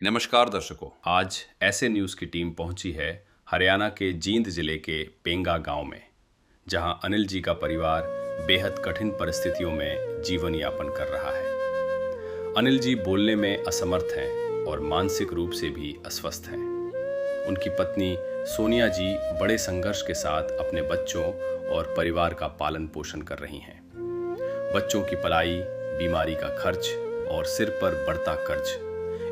नमस्कार दर्शकों, आज ऐसे न्यूज़ की टीम पहुंची है हरियाणा के जींद जिले के पेंगा गांव में, जहां अनिल जी का परिवार बेहद कठिन परिस्थितियों में जीवन यापन कर रहा है। अनिल जी बोलने में असमर्थ हैं और मानसिक रूप से भी अस्वस्थ हैं। उनकी पत्नी सोनिया जी बड़े संघर्ष के साथ अपने बच्चों और परिवार का पालन पोषण कर रही हैं। बच्चों की पढ़ाई, बीमारी का खर्च और सिर पर बढ़ता कर्ज,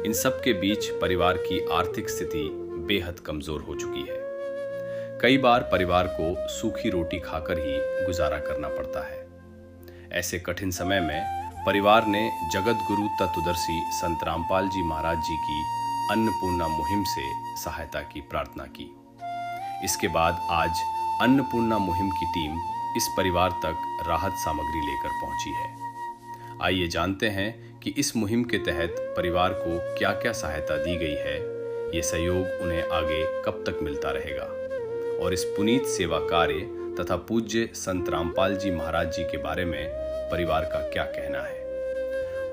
इन सब के बीच परिवार की आर्थिक स्थिति बेहद कमजोर हो चुकी है। कई बार परिवार को सूखी रोटी खाकर ही गुजारा करना पड़ता है। ऐसे कठिन समय में परिवार ने जगत गुरु तत्वदर्शी संत रामपाल जी महाराज जी की अन्नपूर्णा मुहिम से सहायता की प्रार्थना की। इसके बाद आज अन्नपूर्णा मुहिम की टीम इस परिवार तक राहत सामग्री लेकर पहुंची है। आइए जानते हैं कि इस मुहिम के तहत परिवार को क्या क्या सहायता दी गई है, ये सहयोग उन्हें आगे कब तक मिलता रहेगा और इस पुनीत सेवा कार्य तथा पूज्य संत रामपाल जी महाराज जी के बारे में परिवार का क्या कहना है।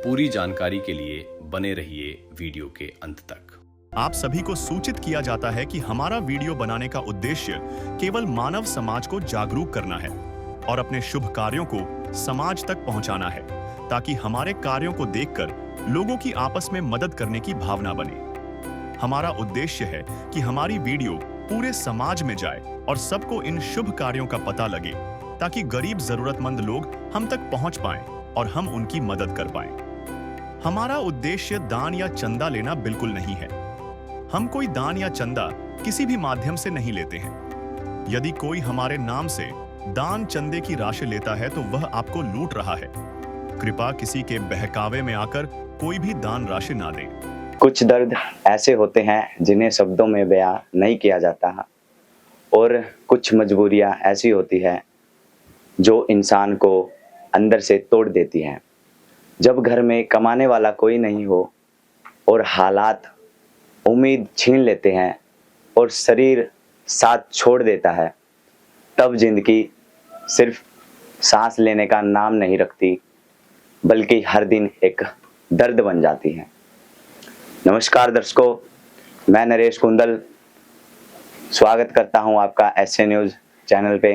पूरी जानकारी के लिए बने रहिए वीडियो के अंत तक। आप सभी को सूचित किया जाता है कि हमारा वीडियो बनाने का उद्देश्य केवल मानव समाज को जागरूक करना है और अपने शुभ कार्यों को समाज तक पहुंचाना है, ताकि हमारे कार्यों को देखकर लोगों की आपस में मदद करने की भावना बने। हमारा उद्देश्य है कि हमारी वीडियो पूरे समाज में जाए और सबको इन शुभ कार्यों का पता लगे, ताकि गरीब जरूरतमंद लोग हम तक पहुंच पाएं और हम उनकी मदद कर पाएं। हमारा उद्देश्य दान या चंदा लेना बिल्कुल नहीं है। हम कोई दान या चंदा किसी भी माध्यम से नहीं लेते हैं। यदि कोई हमारे नाम से दान चंदे की राशि लेता है तो वह आपको लूट रहा है। कृपया किसी के बहकावे में आकर कोई भी दान राशि ना दें। कुछ दर्द ऐसे होते हैं जिन्हें शब्दों में बयां नहीं किया जाता, और कुछ मजबूरियां ऐसी होती हैं जो इंसान को अंदर से तोड़ देती हैं। जब घर में कमाने वाला कोई नहीं हो और हालात उम्मीद छीन लेते हैं और शरीर साथ छोड़ देता है, तब जिंदगी सिर्फ सांस लेने का नाम नहीं रखती, बल्कि हर दिन एक दर्द बन जाती है। नमस्कार दर्शकों, मैं नरेश कुंदल स्वागत करता हूं आपका एसए न्यूज़ चैनल पे।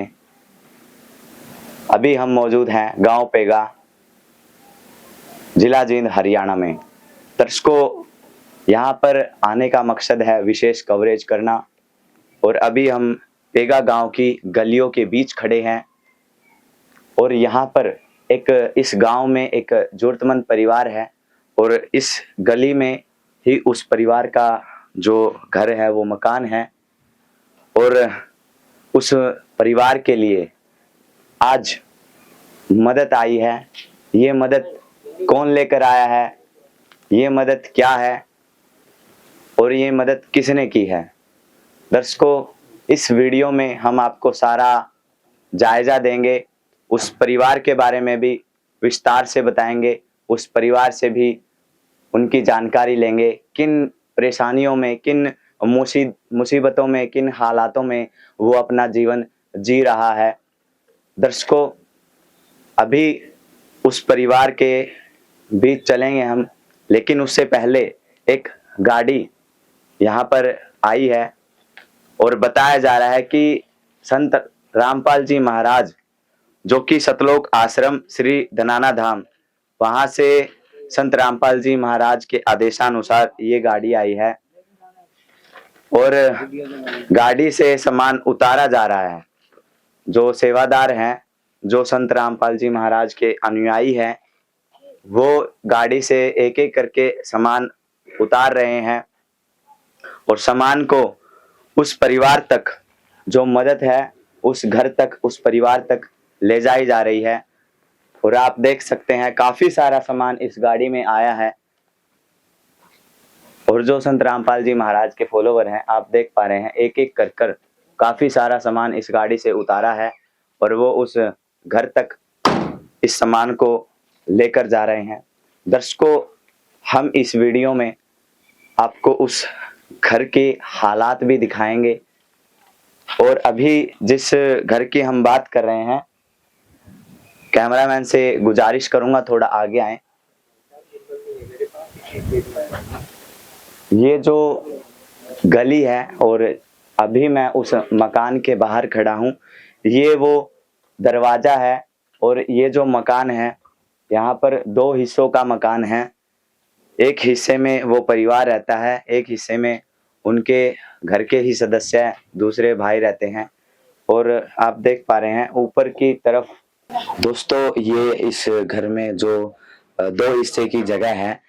अभी हम मौजूद हैं गांव पेगा, जिला जींद, हरियाणा में। दर्शकों, यहां पर आने का मकसद है विशेष कवरेज करना, और अभी हम पेगा गांव की गलियों के बीच खड़े हैं और यहां पर इस गांव में एक जरूरतमंद परिवार है, और इस गली में ही उस परिवार का जो घर है, वो मकान है, और उस परिवार के लिए आज मदद आई है। ये मदद कौन लेकर आया है, ये मदद क्या है और ये मदद किसने की है। दर्शकों, इस वीडियो में हम आपको सारा जायजा देंगे, उस परिवार के बारे में भी विस्तार से बताएंगे, उस परिवार से भी उनकी जानकारी लेंगे, किन परेशानियों में, किन मुसीबतों में, किन हालातों में वो अपना जीवन जी रहा है। दर्शकों, अभी उस परिवार के बीच चलेंगे हम, लेकिन उससे पहले एक गाड़ी यहाँ पर आई है और बताया जा रहा है कि संत रामपाल जी महाराज, जो कि सतलोक आश्रम श्री धनाना धाम, वहां से संत रामपाल जी महाराज के आदेशानुसार ये गाड़ी आई है और गाड़ी से सामान उतारा जा रहा है। जो सेवादार हैं, जो संत रामपाल जी महाराज के अनुयायी हैं, वो गाड़ी से एक एक करके सामान उतार रहे हैं और सामान को उस परिवार तक, जो मदद है, उस घर तक, उस परिवार तक ले जाई जा रही है। और आप देख सकते हैं काफी सारा सामान इस गाड़ी में आया है, और जो संत रामपाल जी महाराज के फॉलोवर हैं, आप देख पा रहे हैं, एक एक कर कर काफी सारा सामान इस गाड़ी से उतारा है और वो उस घर तक इस सामान को लेकर जा रहे हैं। दर्शकों, हम इस वीडियो में आपको उस घर के हालात भी दिखाएंगे, और अभी जिस घर की हम बात कर रहे हैं, कैमरामैन से गुजारिश करूंगा थोड़ा आगे आए। ये जो गली है और अभी मैं उस मकान के बाहर खड़ा हूँ, ये वो दरवाज़ा है और ये जो मकान है, यहाँ पर 2 हिस्सों का मकान है। एक हिस्से में वो परिवार रहता है, एक हिस्से में उनके घर के ही सदस्य हैं, दूसरे भाई रहते हैं। और आप देख पा रहे हैं ऊपर की तरफ दोस्तों, ये इस घर में जो 2 हिस्से की जगह है,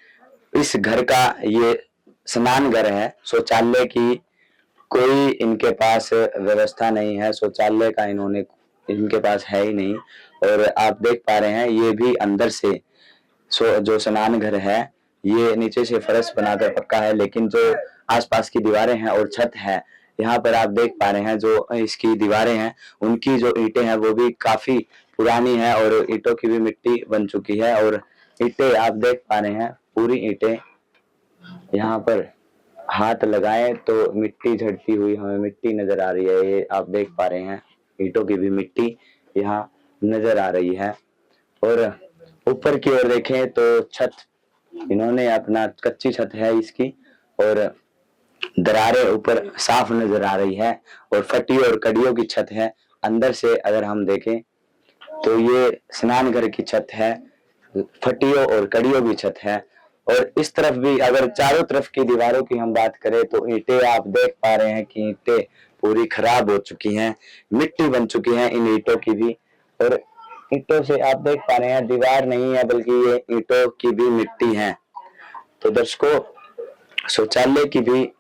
इस घर का ये स्नान घर है। शौचालय की कोई इनके पास व्यवस्था नहीं है, शौचालय का इनके पास है ही नहीं। और आप देख पा रहे हैं ये भी अंदर से जो स्नान घर है, ये नीचे से फर्श बनाकर पक्का है, लेकिन जो आसपास की दीवारें हैं और छत है, यहाँ पर आप देख पा रहे हैं जो इसकी दीवारें हैं, उनकी जो ईंटें हैं वो भी काफी पुरानी है और ईंटों की भी मिट्टी बन चुकी है। और ईंटें आप देख पा रहे हैं, पूरी ईंटें यहाँ पर हाथ लगाएं तो मिट्टी झड़ती हुई हमें मिट्टी नजर आ रही है। ये आप देख पा रहे हैं ईंटों की भी मिट्टी यहाँ नजर आ रही है। और ऊपर की ओर देखें तो छत इन्होंने अपना कच्ची छत है इसकी, और दरारें ऊपर साफ नजर आ रही है और फटी और कड़ियों की छत है। अंदर से अगर हम देखें तो ये स्नान घर की छत है, फटियों और कड़ियों की छत है। और इस तरफ भी अगर चारों तरफ की दीवारों की हम बात करें तो ईंटें आप देख पा रहे हैं कि ईंटें पूरी खराब हो चुकी हैं, मिट्टी बन चुकी है इन ईंटों की भी। और ईंटों से आप देख पा रहे हैं दीवार नहीं है बल्कि ये ईंटों की भी मिट्टी है। तो दर्शकों, शौचालय की भी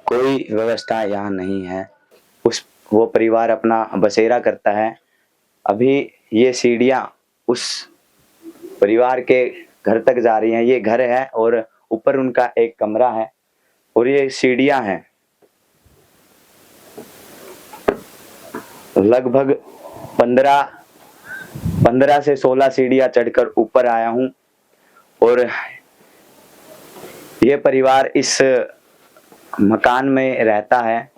कोई व्यवस्था यहाँ नहीं है। वो परिवार अपना बसेरा करता है। अभी ये सीढ़ियाँ उस परिवार के घर तक जा रही हैं। ये घर है और ऊपर उनका एक कमरा है और ये सीढ़ियाँ हैं। लगभग 15 से 16 सीढ़ियाँ चढ़कर ऊपर आया हूँ। और ये परिवार इस मकान में रहता है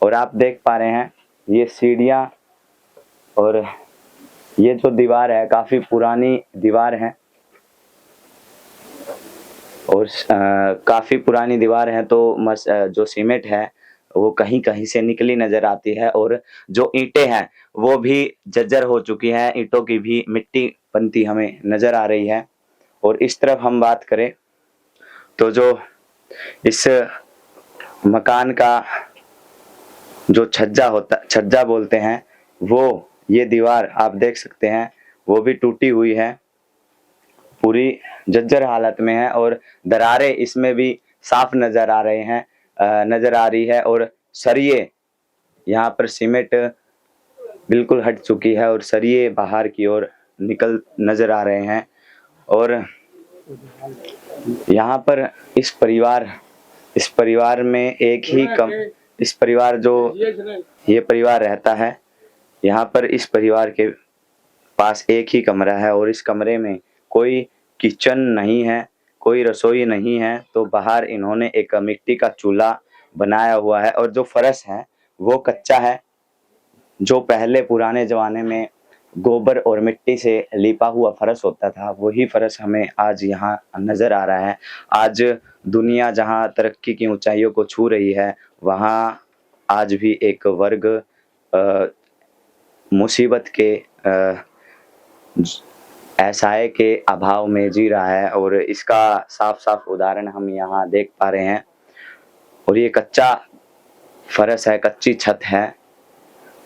और आप देख पा रहे हैं ये सीढ़ियाँ और ये जो दीवार है काफी पुरानी दीवार है और काफी पुरानी दीवार है। तो जो सीमेंट है वो कहीं कहीं से निकली नजर आती है और जो ईंटें हैं वो भी जर्जर हो चुकी हैं, ईंटों की भी मिट्टी बनती हमें नजर आ रही है। और इस तरफ हम बात करें तो जो इस मकान का जो छज्जा बोलते हैं, वो ये दीवार आप देख सकते हैं वो भी टूटी हुई है, पूरी जर्जर हालत में है और दरारें इसमें भी साफ नजर आ रही है। और सरिये यहाँ पर सीमेंट बिल्कुल हट चुकी है और सरिये बाहर की ओर नजर आ रहे हैं। और यहाँ पर इस परिवार में ये परिवार रहता है, यहाँ पर इस परिवार के पास एक ही कमरा है और इस कमरे में कोई किचन नहीं है, कोई रसोई नहीं है। तो बाहर इन्होंने एक मिट्टी का चूल्हा बनाया हुआ है और जो फर्श है वो कच्चा है, जो पहले पुराने जमाने में गोबर और मिट्टी से लिपा हुआ फर्श होता था, वही फर्श हमें आज यहाँ नजर आ रहा है। आज दुनिया जहाँ तरक्की की ऊंचाइयों को छू रही है, वहाँ आज भी एक वर्ग मुसीबत के ऐसाए के अभाव में जी रहा है और इसका साफ उदाहरण हम यहाँ देख पा रहे हैं। और ये कच्चा फर्श है, कच्ची छत है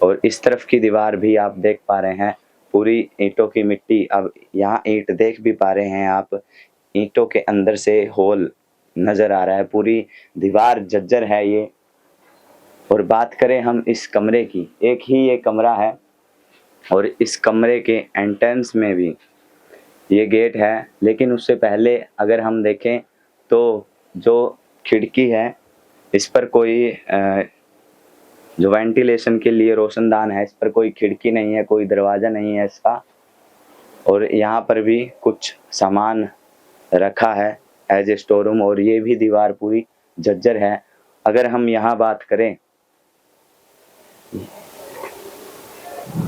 और इस तरफ की दीवार भी आप देख पा रहे हैं पूरी ईंटों की मिट्टी। अब यहाँ ईंट देख भी पा रहे हैं आप, ईंटों के अंदर से होल नजर आ रहा है, पूरी दीवार जर्जर है ये। और बात करें हम इस कमरे की, एक ही ये कमरा है और इस कमरे के एंट्रेंस में भी ये गेट है, लेकिन उससे पहले अगर हम देखें तो जो खिड़की है इस पर कोई जो वेंटिलेशन के लिए रोशनदान है, इस पर कोई खिड़की नहीं है, कोई दरवाज़ा नहीं है इसका। और यहाँ पर भी कुछ सामान रखा है एज ए स्टोर रूम और ये भी दीवार पूरी जर्जर है। अगर हम यहाँ बात करें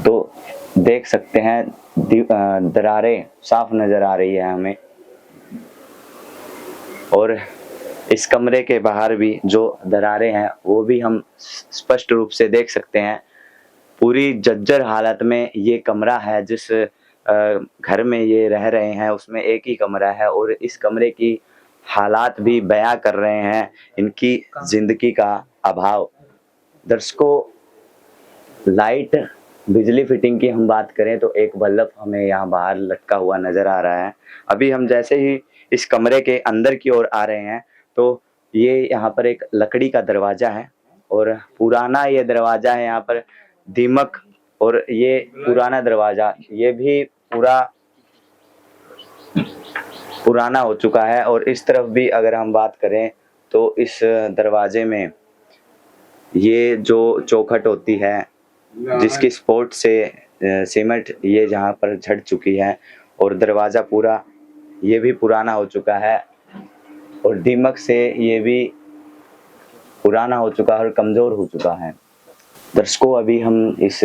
तो देख सकते हैं दरारें साफ नज़र आ रही है हमें। और इस कमरे के बाहर भी जो दरारें हैं वो भी हम स्पष्ट रूप से देख सकते हैं। पूरी जर्जर हालत में ये कमरा है। जिस घर में ये रह रहे हैं उसमें एक ही कमरा है और इस कमरे की हालात भी बयां कर रहे हैं इनकी जिंदगी का अभाव। दर्शकों, लाइट बिजली फिटिंग की हम बात करें तो एक बल्ब हमें यहाँ बाहर लटका हुआ नजर आ रहा है। अभी हम जैसे ही इस कमरे के अंदर की ओर आ रहे हैं तो ये यहाँ पर एक लकड़ी का दरवाजा है और पुराना ये दरवाजा है। यहाँ पर दीमक और ये पुराना दरवाजा ये भी पूरा पुराना हो चुका है। और इस तरफ भी अगर हम बात करें तो इस दरवाजे में ये जो चौखट होती है जिसकी सपोर्ट से सीमेंट ये जहाँ पर झड़ चुकी है और दरवाज़ा पूरा ये भी पुराना हो चुका है और दीमक से ये भी पुराना हो चुका है और कमज़ोर हो चुका है। दर्शकों, अभी हम इस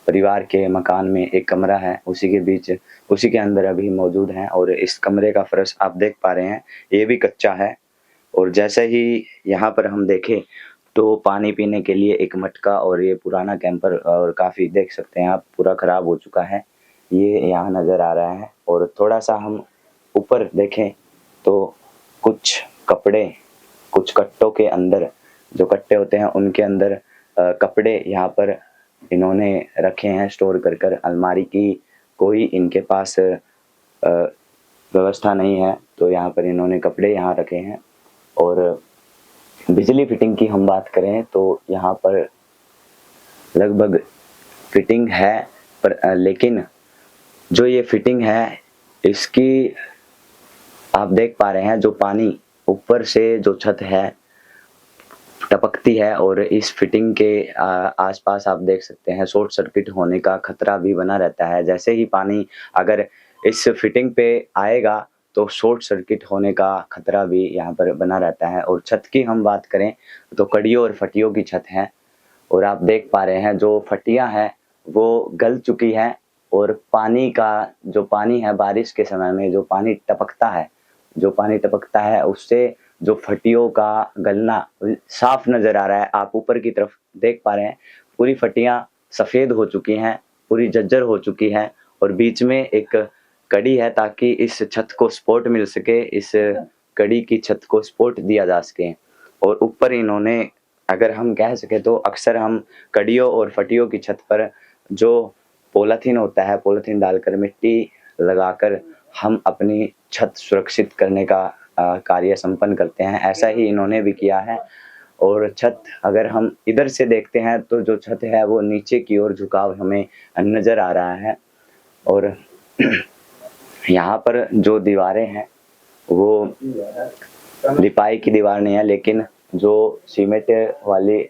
परिवार के मकान में एक कमरा है उसी के अंदर अभी मौजूद हैं और इस कमरे का फर्श आप देख पा रहे हैं ये भी कच्चा है। और जैसे ही यहाँ पर हम देखें तो पानी पीने के लिए एक मटका और ये पुराना कैंपर और काफ़ी देख सकते हैं आप पूरा ख़राब हो चुका है ये यहाँ नज़र आ रहा है। और थोड़ा सा हम ऊपर देखें तो कुछ कपड़े कुछ कट्टों के अंदर जो कट्टे होते हैं उनके अंदर कपड़े यहाँ पर इन्होंने रखे हैं स्टोर कर अलमारी की कोई इनके पास व्यवस्था नहीं है तो यहाँ पर इन्होंने कपड़े यहाँ रखे हैं। और बिजली फिटिंग की हम बात करें तो यहाँ पर लगभग फिटिंग है पर लेकिन जो ये फिटिंग है इसकी आप देख पा रहे हैं जो पानी ऊपर से जो छत है टपकती है और इस फिटिंग के आसपास आप देख सकते हैं शॉर्ट सर्किट होने का खतरा भी बना रहता है। जैसे ही पानी अगर इस फिटिंग पे आएगा तो शॉर्ट सर्किट होने का खतरा भी यहाँ पर बना रहता है। और छत की हम बात करें तो कड़ियों और फटियों की छत है और आप देख पा रहे हैं जो फटियां हैं वो गल चुकी है और पानी है बारिश के समय में जो पानी टपकता है उससे जो फटियों का गलना साफ नजर आ रहा है। आप ऊपर की तरफ देख पा रहे हैं पूरी फटियां सफेद हो चुकी हैं पूरी जर्जर हो चुकी हैं और बीच में एक कड़ी है ताकि इस छत को सपोर्ट मिल सके इस कड़ी की छत को सपोर्ट दिया जा सके। और ऊपर इन्होंने अगर हम कह सके तो अक्सर हम कड़ियों और फटियों की छत पर जो पॉलीथीन होता है पॉलीथीन डालकर मिट्टी लगाकर हम अपनी छत सुरक्षित करने का कार्य संपन्न करते हैं। ऐसा ही इन्होंने भी किया है। और छत अगर हम इधर से देखते हैं तो जो छत है वो नीचे की ओर झुकाव हमें नजर आ रहा है। और यहाँ पर जो दीवारें हैं वो लिपाई की दीवार नहीं है लेकिन जो सीमेंट वाली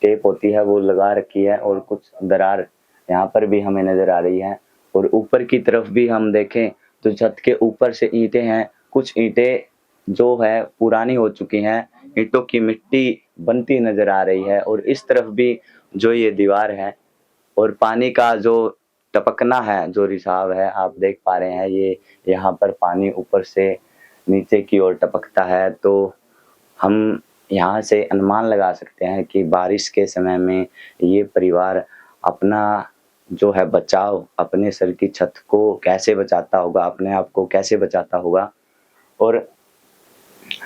टेप होती है वो लगा रखी है और कुछ दरार यहाँ पर भी हमें नजर आ रही है। और ऊपर की तरफ भी हम देखें तो छत के ऊपर से ईंटें हैं कुछ ईंटें जो है पुरानी हो चुकी हैं ईंटों की मिट्टी बनती नजर आ रही है। और इस तरफ भी जो ये दीवार है और पानी का जो टपकना है जो रिसाव है आप देख पा रहे हैं ये यहाँ पर पानी ऊपर से नीचे की ओर टपकता है। तो हम यहाँ से अनुमान लगा सकते हैं कि बारिश के समय में ये परिवार अपना जो है बचाव अपने सर की छत को कैसे बचाता होगा अपने आप को कैसे बचाता होगा। और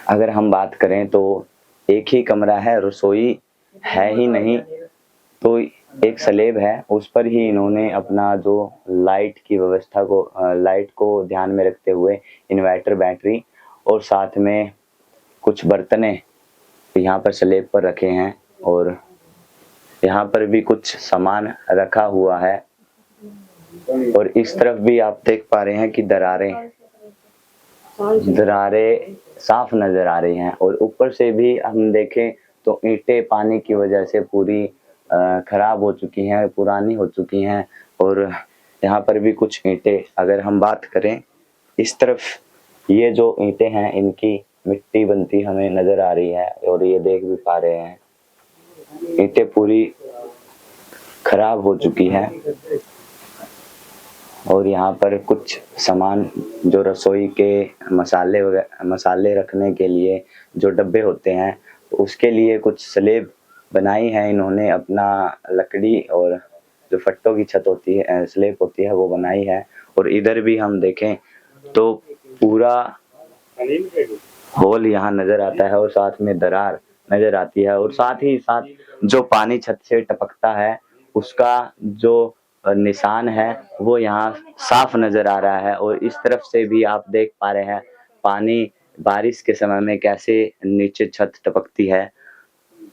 अगर हम बात करें तो एक ही कमरा है रसोई है ही नहीं तो एक स्लेब है उस पर ही इन्होंने अपना जो लाइट की व्यवस्था को लाइट को ध्यान में रखते हुए इन्वर्टर बैटरी और साथ में कुछ बर्तने यहाँ पर स्लेब पर रखे हैं। और यहाँ पर भी कुछ सामान रखा हुआ है और इस तरफ भी आप देख पा रहे हैं कि दरारें साफ नजर आ रही हैं। और ऊपर से भी हम देखें तो ईंटें पानी की वजह से पूरी खराब हो चुकी हैं पुरानी हो चुकी हैं। और यहाँ पर भी कुछ ईंटें अगर हम बात करें इस तरफ ये जो ईंटें हैं इनकी मिट्टी बनती हमें नजर आ रही है और ये देख भी पा रहे हैं ईंटें पूरी खराब हो चुकी हैं। और यहाँ पर कुछ सामान जो रसोई के मसाले रखने के लिए जो डब्बे होते हैं, तो उसके लिए कुछ स्लेब बनाई है इन्होंने। अपना लकड़ी और जो फट्टों की छत होती है, स्लेब होती है, वो बनाई है। और इधर भी हम देखें तो पूरा होल यहाँ नजर आता है और साथ में दरार नजर आती है। और साथ ही साथ जो पानी छत से टपकता है उसका जो निशान है वो यहाँ साफ नजर आ रहा है। और इस तरफ से भी आप देख पा रहे हैं पानी बारिश के समय में कैसे नीचे छत टपकती है।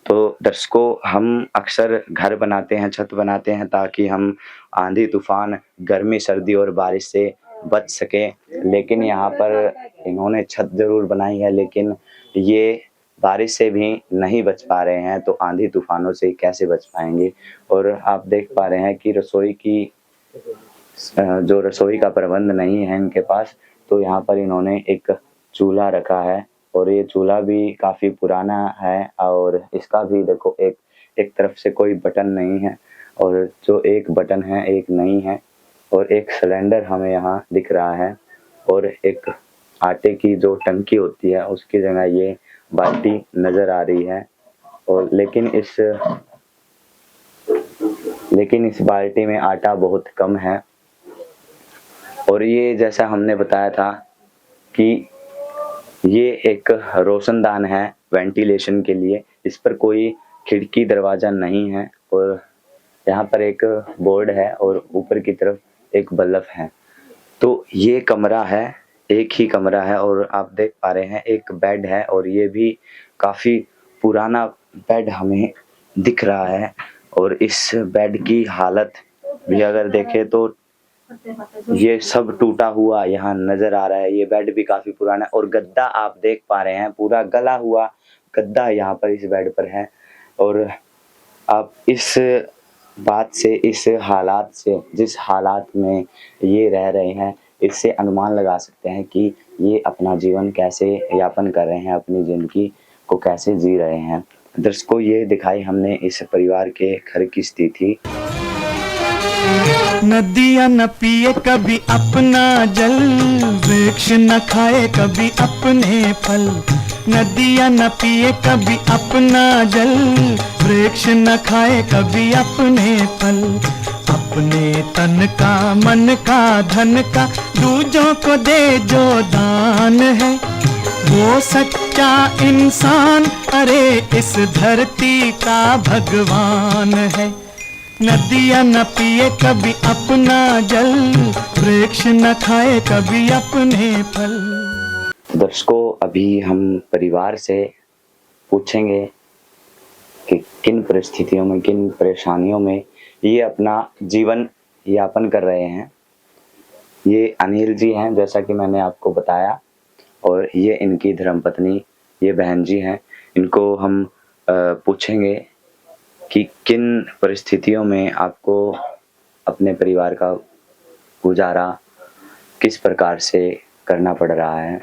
तो दर्शकों, हम अक्सर घर बनाते हैं, छत बनाते हैं ताकि हम आंधी तूफान, गर्मी, सर्दी और बारिश से बच सके। लेकिन यहाँ पर इन्होंने छत जरूर बनाई है, लेकिन ये बारिश से भी नहीं बच पा रहे हैं, तो आंधी तूफानों से कैसे बच पाएंगे। और आप देख पा रहे हैं कि रसोई का प्रबंध नहीं है इनके पास, तो यहाँ पर इन्होंने एक चूल्हा रखा है। और ये चूल्हा भी काफ़ी पुराना है और इसका भी देखो एक तरफ से कोई बटन नहीं है, और जो एक बटन है एक नहीं है। और एक सिलेंडर हमें यहाँ दिख रहा है, और एक आटे की जो टंकी होती है उसकी जगह ये बाल्टी नज़र आ रही है। और लेकिन इस बाल्टी में आटा बहुत कम है। और ये जैसा हमने बताया था कि ये एक रोशनदान है वेंटिलेशन के लिए, इस पर कोई खिड़की दरवाज़ा नहीं है। और यहाँ पर एक बोर्ड है और ऊपर की तरफ एक बल्ब है। तो ये कमरा है, एक ही कमरा है। और आप देख पा रहे हैं एक बेड है, और ये भी काफ़ी पुराना बेड हमें दिख रहा है। और इस बेड की हालत भी अगर देखें तो ये सब टूटा हुआ यहाँ नज़र आ रहा है। ये बेड भी काफ़ी पुराना है। और गद्दा आप देख पा रहे हैं, पूरा गला हुआ गद्दा यहाँ पर इस बेड पर है। और आप इस बात से, इस हालात से, जिस हालात में ये रह रहे हैं, इससे अनुमान लगा सकते हैं कि ये अपना जीवन कैसे यापन कर रहे हैं, अपनी ज़िंदगी को कैसे जी रहे हैं। दर्शकों, ये दिखाई हमने इस परिवार के घर की स्थिति। नदियाँ न पिए कभी अपना जल, वृक्ष न खाए कभी अपने फल। नदियाँ न पिए कभी अपना जल, वृक्ष न खाए कभी अपने फल। अपने तन का, मन का, धन का दूजों को दे जो दान है, वो सच्चा इंसान, अरे इस धरती का भगवान है। नदियाँ न पिए कभी अपना जल, वृक्ष न खाए कभी अपने फल। दर्शकों, अभी हम परिवार से पूछेंगे कि किन परिस्थितियों में, किन परेशानियों में ये अपना जीवन यापन कर रहे हैं। ये अनिल जी हैं, जैसा कि मैंने आपको बताया, और ये इनकी धर्मपत्नी, ये बहन जी हैं। इनको हम पूछेंगे कि किन परिस्थितियों में आपको अपने परिवार का गुजारा किस प्रकार से करना पड़ रहा है।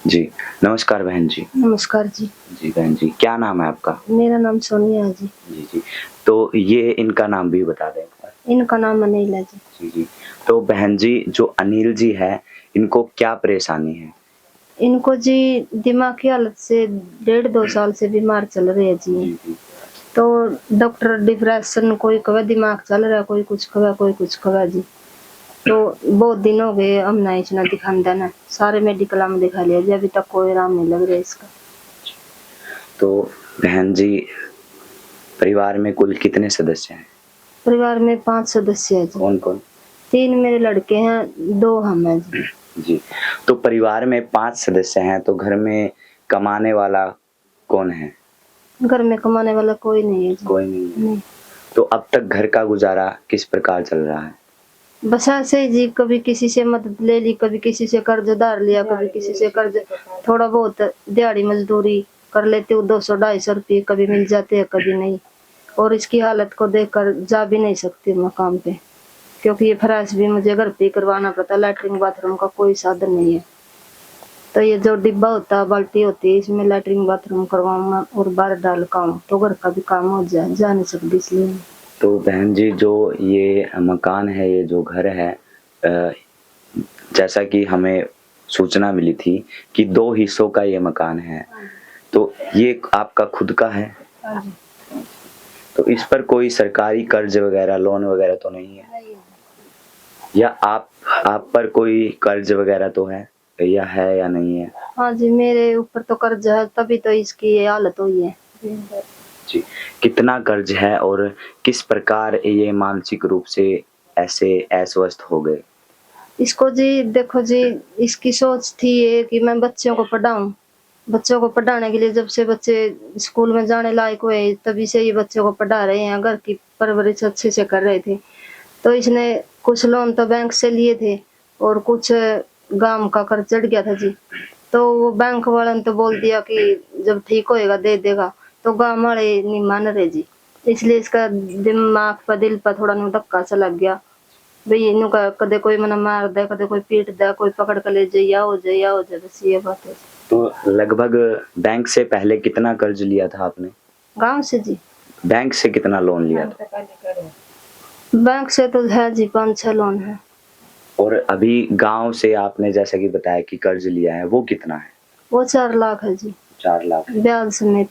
जी नमस्कार बहन जी। नमस्कार जी। जी बहन जी, क्या नाम है आपका? मेरा नाम सोनिया है जी। जी जी, तो ये इनका नाम भी बता दें। इनका नाम अनिल है जी। जी जी, तो बहन जी, जो अनिल जी है, इनको क्या परेशानी है? इनको जी दिमाग की हालत से 1.5-2 साल से बीमार चल रहे हैं जी। तो डॉक्टर डिप्रेशन, कोई कहे दिमाग चल रहा है, कोई कुछ कहे, कोई कुछ कहे जी। तो बहुत दिन हो गए हम ना इतना दिखाने ना, सारे मेडिकल में दिखा लिया जी, अभी तक कोई आराम नहीं लग रहा है इसका। तो बहन जी, परिवार में कुल कितने सदस्य हैं? परिवार में 5 सदस्य हैं जी। कौन कौन? 3 मेरे लड़के हैं, 2 हम हैं जी। जी, तो परिवार में 5 सदस्य हैं, तो घर में कमाने वाला कौन है? घर में कमाने वाला कोई नहीं है जी। कोई नहीं है। नहीं। तो अब तक घर का गुजारा किस प्रकार चल रहा है? बस ऐसे जी, कभी किसी से मदद ले ली, कभी किसी से कर्ज उधार लिया, कभी किसी से कर्ज, थोड़ा बहुत दिहाड़ी मजदूरी कर लेते हो, 200-250 रुपये कभी मिल जाते हैं, कभी नहीं। और इसकी हालत को देखकर जा भी नहीं सकती मैं काम पे, क्योंकि ये फराश भी मुझे घर पे करवाना पड़ता, लैट्रिन बाथरूम का कोई साधन नहीं है। तो ये जो डिब्बा होता है, बाल्टी होती है, इसमें लैट्रिन बाथरूम करवाऊंगा और बाहर डाल काम, तो घर का भी काम हो जाए, जा नहीं सकती इसलिए। तो बहन जी, जो ये मकान है, ये जो घर है, जैसा कि हमें सूचना मिली थी कि 2 हिस्सों का ये मकान है, तो ये आपका खुद का है? हाँ जी। तो इस पर कोई सरकारी कर्ज वगैरह, लोन वगैरह तो नहीं है? या आप पर कोई कर्ज वगैरह तो है या नहीं है? हाँ जी, मेरे ऊपर तो कर्ज है, तभी तो इसकी ये हालत हुई है जी। कितना कर्ज है और किस प्रकार ये मानसिक रूप से ऐसे अस्वस्थ हो गए? इसको जी, देखो जी, इसकी सोच थी ये कि मैं बच्चों को पढ़ाऊं। बच्चों को पढ़ाने के लिए जब से बच्चे स्कूल में जाने लायक हुए तभी से ये बच्चों को पढ़ा रहे हैं, घर की परवरिश अच्छे से कर रहे थे। तो इसने कुछ लोन तो बैंक से लिए थे और कुछ गांव का कर्ज चढ़ गया था जी। तो वो बैंक वाले ने तो बोल दिया कि जब ठीक होएगा दे देगा, तो गांव वाले नहीं मान रहे जी। इसलिए इसका दिमाग पर, दिल पर थोड़ा नु धक्का सा लग गया भाई। इनू का कदे कोई मना मार दे, कदे कोई पीट दे, कोई पकड़ कर ले जाए, या हो जाए, बस ये बात है। तो लगभग बैंक से पहले कितना कर्ज लिया था आपने? गांव से जी? बैंक से कितना लोन लिया था? बैंक से तो है जी 5-6 लोन है। और अभी गांव से आपने जैसा कि बताया कि कर्ज लिया है, वो कितना है? वो 4 लाख है जी, 4 लाख ब्याज समेत।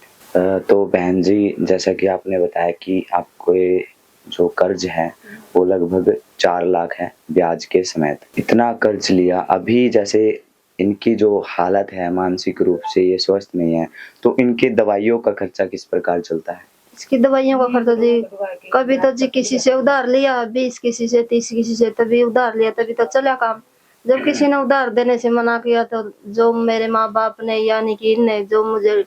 तो बहन जी, जैसा कि आपने बताया कि आपको ये जो कर्ज है वो लगभग 4 लाख है ब्याज के समेत। इतना कर्ज लिया, अभी जैसे इनकी जो हालत है मानसिक रूप से ये स्वस्थ नहीं है, तो इनके दवाइयों का खर्चा किस प्रकार चलता है? इसकी दवाइयों का खर्चा जी, कभी तो जी किसी से उधार लिया, 20, किसी से 30, किसी से तभी उधार लिया, तभी तो चला काम। जब किसी ने उधार देने से मना किया तो जो मेरे माँ बाप ने, यानी कि इनने जो मुझे,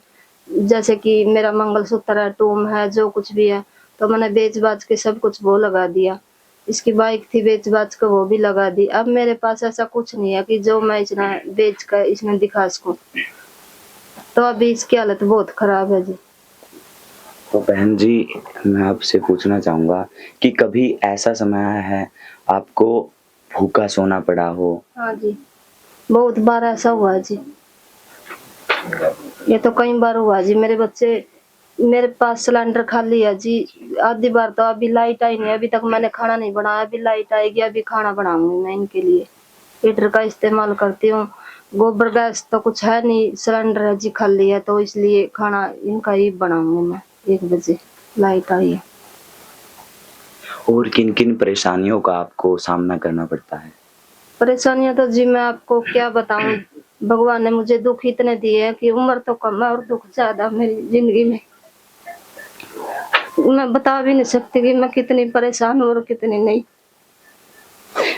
जैसे कि मेरा मंगलसूत्र है, टूम है, जो कुछ भी है, तो मैंने बेच बाच के सब कुछ वो लगा दिया। इसकी बाइक थी, बेच बाच के वो भी लगा दी। अब मेरे पास ऐसा कुछ नहीं है कि जो मैं इसने बेच कर इसमें दिखा सकूं। तो अभी इसकी हालत बहुत खराब है जी। तो बहन जी, मैं आपसे पूछना चाहूंगा कि कभी ऐसा समय आया है आपको भूखा सोना पड़ा हो? हाँ जी, बहुत बार ऐसा हुआ जी। ये तो कई बार हुआ जी। मेरे पास सिलेंडर खाली है जी। आधी बार तो अभी लाइट आई नहीं, अभी तक मैंने खाना नहीं बनाया। अभी लाइट आएगी, अभी खाना बनाऊंगी मैं इनके लिए। हीटर का इस्तेमाल करती हूँ। गोबर गैस तो कुछ है नहीं, सिलेंडर है जी खाली है, तो इसलिए खाना इनका ही बनाऊंगी मैं। 1 बजे लाइट आई है। और किन किन परेशानियों का आपको सामना करना पड़ता है? परेशानियां तो जी मैं आपको क्या बताऊं। भगवान ने मुझे दुख इतने दिए हैं कि उम्र तो कम है और दुख ज्यादा मेरी जिंदगी में। मैं बता भी नहीं सकती कि मैं कितनी परेशान हूँ और कितनी नहीं।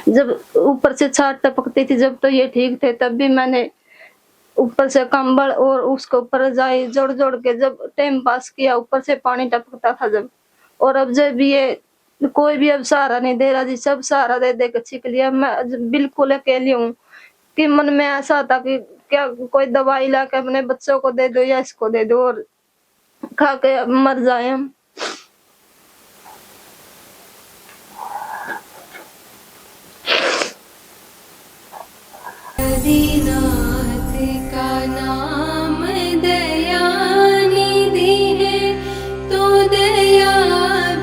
जब ऊपर से छात टपकती थी, जब तो ये ठीक थे, तब भी मैंने ऊपर से कंबल और उसके ऊपर रजाई जोड़ जोड़ के जब टाइम पास किया। ऊपर से पानी टपकता था जब। और अब जब ये कोई भी अब सहारा नहीं दे रहा जी, सब सहारा दे दे के छिक लिया। मैं बिल्कुल अकेली हूँ कि मन में ऐसा था कि क्या कोई दवाई ला के अपने बच्चों को दे दो या इसको दे दो और खा के मर जाए हम। दीनाथ का नाम दयानिधि है, तो दया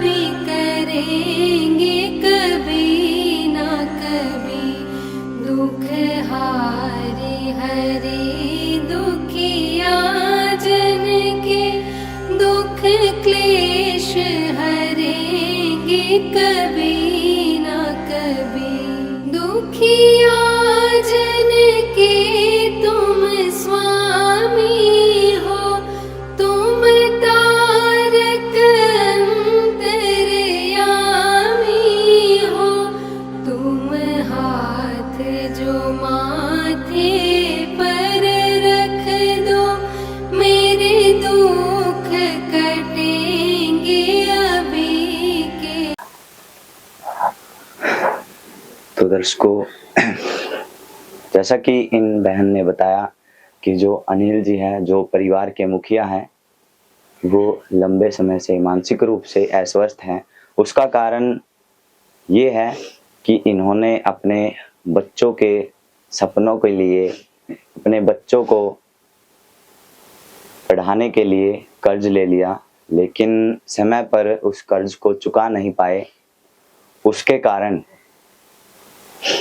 भी करेंगे कभी ना कभी। दुख हारे हरे दुखिया जन के, दुख क्लेश हरेंगे कभी ना कभी। दुखिया जन के तुम स्वामी हो, तुम तारक अंतर्यामी हो। तुम हाथ जो माथे पर रख दो, मेरे दुख कटेंगे अभी के। तो दर्शकों, जैसा कि इन बहन ने बताया कि जो अनिल जी हैं, जो परिवार के मुखिया हैं, वो लंबे समय से मानसिक रूप से अस्वस्थ हैं। उसका कारण ये है कि इन्होंने अपने बच्चों के सपनों के लिए, अपने बच्चों को पढ़ाने के लिए कर्ज ले लिया, लेकिन समय पर उस कर्ज को चुका नहीं पाए। उसके कारण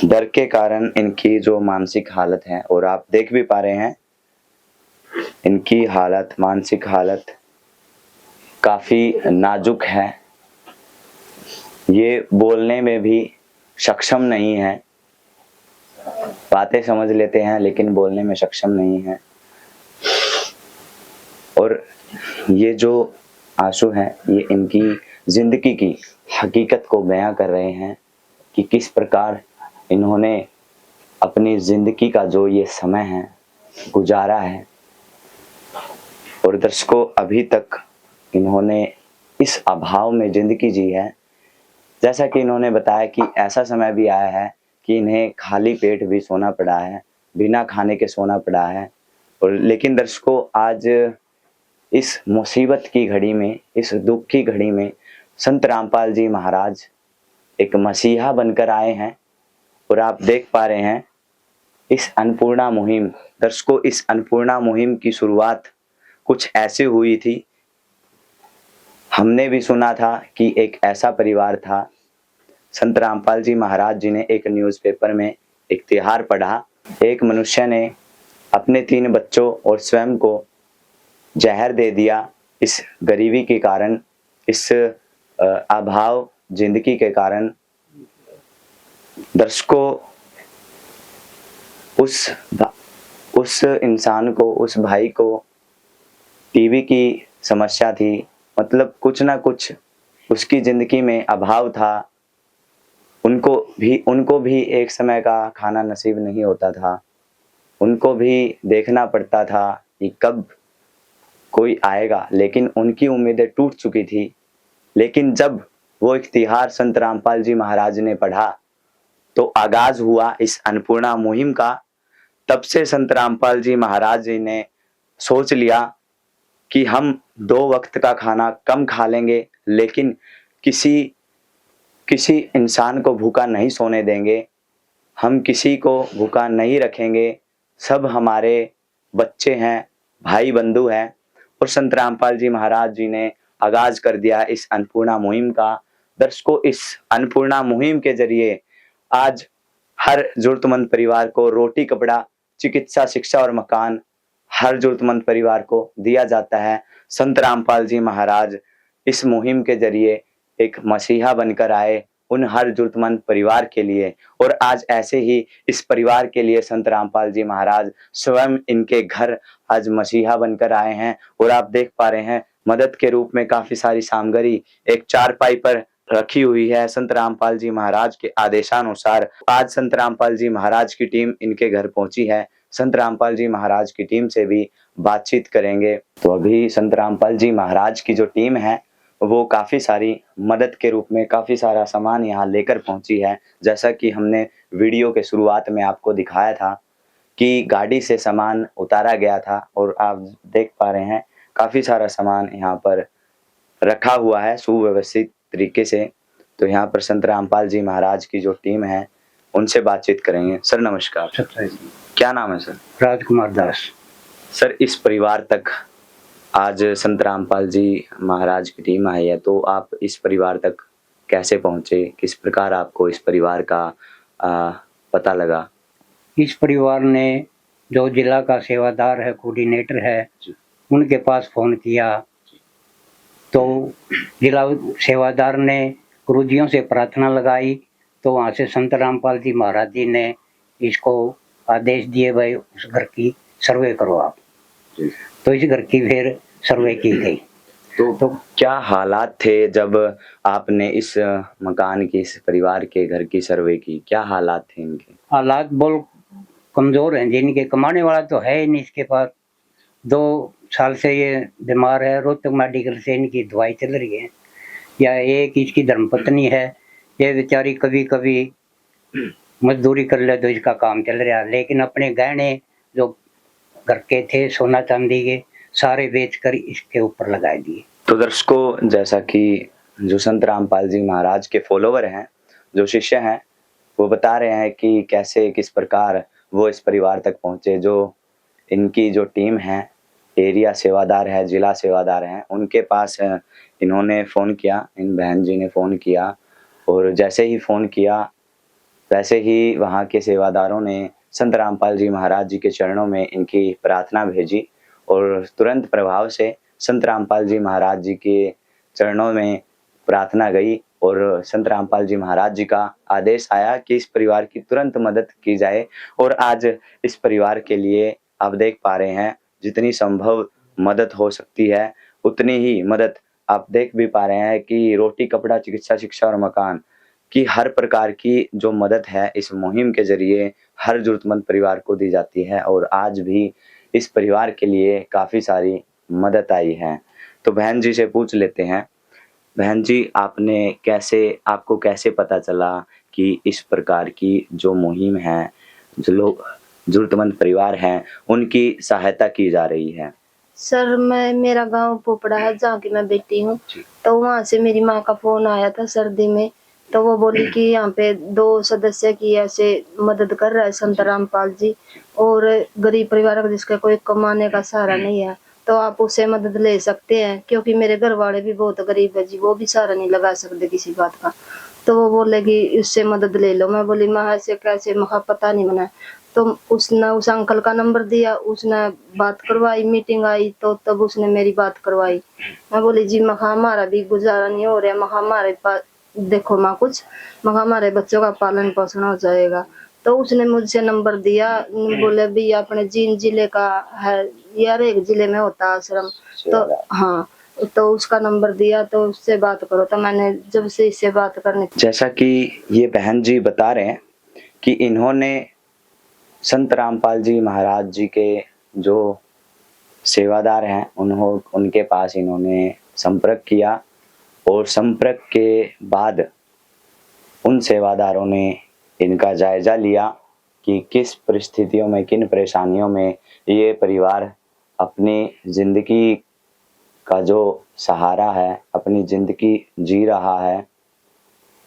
डर के कारण इनकी जो मानसिक हालत है, और आप देख भी पा रहे हैं इनकी हालत, मानसिक हालत काफ़ी नाजुक है। ये बोलने में भी सक्षम नहीं है, बातें समझ लेते हैं लेकिन बोलने में सक्षम नहीं है। और ये जो आंसू हैं ये इनकी ज़िंदगी की हकीकत को बयां कर रहे हैं कि किस प्रकार इन्होंने अपनी ज़िंदगी का जो ये समय है गुजारा है। और दर्शकों, अभी तक इन्होंने इस अभाव में ज़िंदगी जी है। जैसा कि इन्होंने बताया कि ऐसा समय भी आया है कि इन्हें खाली पेट भी सोना पड़ा है, बिना खाने के सोना पड़ा है। और लेकिन दर्शकों, आज इस मुसीबत की घड़ी में, इस दुख की घड़ी में संत रामपाल जी महाराज एक मसीहा बनकर आए हैं। और आप देख पा रहे हैं इस अन्नपूर्णा मुहिम, दर्शकों, इस अन्नपूर्णा मुहिम की शुरुआत कुछ ऐसे हुई थी। हमने भी सुना था कि एक ऐसा परिवार था, संत रामपाल जी महाराज जी ने एक न्यूज़पेपर में इश्तिहार पढ़ा। एक मनुष्य ने अपने 3 बच्चों और स्वयं को जहर दे दिया इस गरीबी के कारण, इस अभाव जिंदगी के कारण। दर्शकों, उस इंसान को, उस भाई को टीबी की समस्या थी, मतलब कुछ ना कुछ उसकी ज़िंदगी में अभाव था। उनको भी एक समय का खाना नसीब नहीं होता था। उनको भी देखना पड़ता था कि कब कोई आएगा, लेकिन उनकी उम्मीदें टूट चुकी थी। लेकिन जब वो इख्तिहार संत रामपाल जी महाराज ने पढ़ा तो आगाज हुआ इस अन्नपूर्णा मुहिम का। तब से संत रामपाल जी महाराज जी ने सोच लिया कि हम 2 वक्त का खाना कम खा लेंगे, लेकिन किसी इंसान को भूखा नहीं सोने देंगे, हम किसी को भूखा नहीं रखेंगे। सब हमारे बच्चे हैं, भाई बंधु हैं। और संत रामपाल जी महाराज जी ने आगाज कर दिया इस अन्नपूर्णा मुहिम का। दर्शकों, इस अन्नपूर्णा मुहिम के जरिए आज हर जरूरतमंद परिवार को रोटी, कपड़ा, चिकित्सा, शिक्षा और मकान हर जरूरतमंद परिवार को दिया जाता है। संत रामपाल जी महाराज इस मुहिम के जरिए एक मसीहा बनकर आए उन हर जरूरतमंद परिवार के लिए। और आज ऐसे ही इस परिवार के लिए संत रामपाल जी महाराज स्वयं इनके घर आज मसीहा बनकर आए हैं। और आप देख पा रहे हैं मदद के रूप में काफी सारी सामग्री एक चारपाई पर रखी हुई है। संत रामपाल जी महाराज के आदेशानुसार आज संत रामपाल जी महाराज की टीम इनके घर पहुंची है। संत रामपाल जी महाराज की टीम से भी बातचीत करेंगे। तो अभी संत रामपाल जी महाराज की जो टीम है वो काफ़ी सारी मदद के रूप में काफ़ी सारा सामान यहाँ लेकर पहुंची है। जैसा कि हमने वीडियो के शुरुआत में आपको दिखाया था कि गाड़ी से सामान उतारा गया था, और आप देख पा रहे हैं काफ़ी सारा सामान यहाँ पर रखा हुआ है सुव्यवस्थित तरीके से। तो यहाँ पर संत रामपाल जी महाराज की जो टीम है उनसे बातचीत करेंगे। सर नमस्कार। क्या नाम है सर? राजकुमार दास। सर, इस परिवार तक आज संत रामपाल जी महाराज की टीम आई है, तो आप इस परिवार तक कैसे पहुंचे? किस प्रकार आपको इस परिवार का पता लगा? इस परिवार ने जो जिला का सेवादार है, कोऑर्डिनेटर है, उनके पास फोन किया तो जिला सेवादार ने गुरुजियों से प्रार्थना लगाई। तो वहाँ से संत रामपाल जी महाराज जी ने इसको आदेश दिए, भाई उस घर की सर्वे करो आप। तो इस घर की फिर सर्वे की गई। तो क्या हालात थे जब आपने इस मकान की, इस परिवार के घर की सर्वे की? क्या हालात थे इनके? हालात बहुत कमजोर हैं, जिनके कमाने वाला तो है ही नहीं। इसके पास 2 साल से ये बीमार है, रोहतक मेडिकल से इनकी दवाई चल रही है। या एक इसकी धर्मपत्नी है, ये बेचारी कभी कभी मजदूरी कर ले तो इसका काम चल रहा है, लेकिन अपने गहने जो घर के थे, सोना चांदी के, सारे बेचकर इसके ऊपर लगा दिए। तो दर्शकों, जैसा कि जो संत रामपाल जी महाराज के फॉलोवर हैं, जो शिष्य हैं, वो बता रहे हैं कि कैसे किस प्रकार वो इस परिवार तक पहुंचे। जो इनकी जो टीम है, एरिया सेवादार है, जिला सेवादार हैं, उनके पास इन्होंने फ़ोन किया, इन बहन जी ने फ़ोन किया। और जैसे ही फ़ोन किया वैसे ही वहाँ के सेवादारों ने संत रामपाल जी महाराज जी के चरणों में इनकी प्रार्थना भेजी और तुरंत प्रभाव से संत रामपाल जी महाराज जी के चरणों में प्रार्थना गई और संत रामपाल जी महाराज जी का आदेश आया कि इस परिवार की तुरंत मदद की जाए। और आज इस परिवार के लिए आप देख पा रहे हैं जितनी संभव मदद हो सकती है उतनी ही मदद आप देख भी पा रहे हैं कि रोटी, कपड़ा, चिकित्सा, शिक्षा और मकान की हर प्रकार की जो मदद है इस मुहिम के जरिए हर जरूरतमंद परिवार को दी जाती है। और आज भी इस परिवार के लिए काफ़ी सारी मदद आई है। तो बहन जी से पूछ लेते हैं, बहन जी आपको कैसे पता चला कि इस प्रकार की जो मुहिम है, जो लोग जरूरतमंद परिवार हैं उनकी सहायता की जा रही है? सर मेरा गांव पोपड़ा है जहाँ की मैं बेटी हूँ। तो वहाँ से मेरी माँ का फोन आया था सर्दी में, तो वो बोली कि यहाँ पे 2 सदस्य की ऐसे मदद कर रहा है संत रामपाल जी, और गरीब परिवार का जिसका कोई कमाने का सहारा नहीं है तो आप उससे मदद ले सकते हैं, क्योंकि मेरे घर वाले भी बहुत गरीब है जी, वो भी सहारा नहीं लगा सकते किसी बात का। तो वो बोले कि उससे मदद ले लो। मैं बोली माँ ऐसे कैसे, महा पता नहीं बना। तो उसने उस अंकल का नंबर दिया, उसने बात करवाई, मीटिंग आई तो तब उसने मेरी बात करवाई। मैं बोली जी महा हमारा भी गुजारा नहीं हो रहा, महा हमारे पास देखो माँ कुछ, महा हमारे बच्चों का पालन पोषण हो जाएगा। तो उसने मुझसे नंबर दिया, बोले भैया अपने जींद जिले का है, यार एक जिले में होता आश्रम, तो हाँ तो उसका नंबर दिया, तो उससे बात करो। तो मैंने जब से इससे बात करने, जैसा कि ये बहन जी बता रहे हैं कि इन्होंने संत रामपाल जी महाराज जी के जो सेवादार हैं उनके पास इन्होंने संपर्क किया और संपर्क के बाद उन सेवादारों ने इनका जायजा लिया कि किस परिस्थितियों में, किन परेशानियों में ये परिवार अपनी जिंदगी का जो सहारा है, अपनी जिंदगी जी रहा है।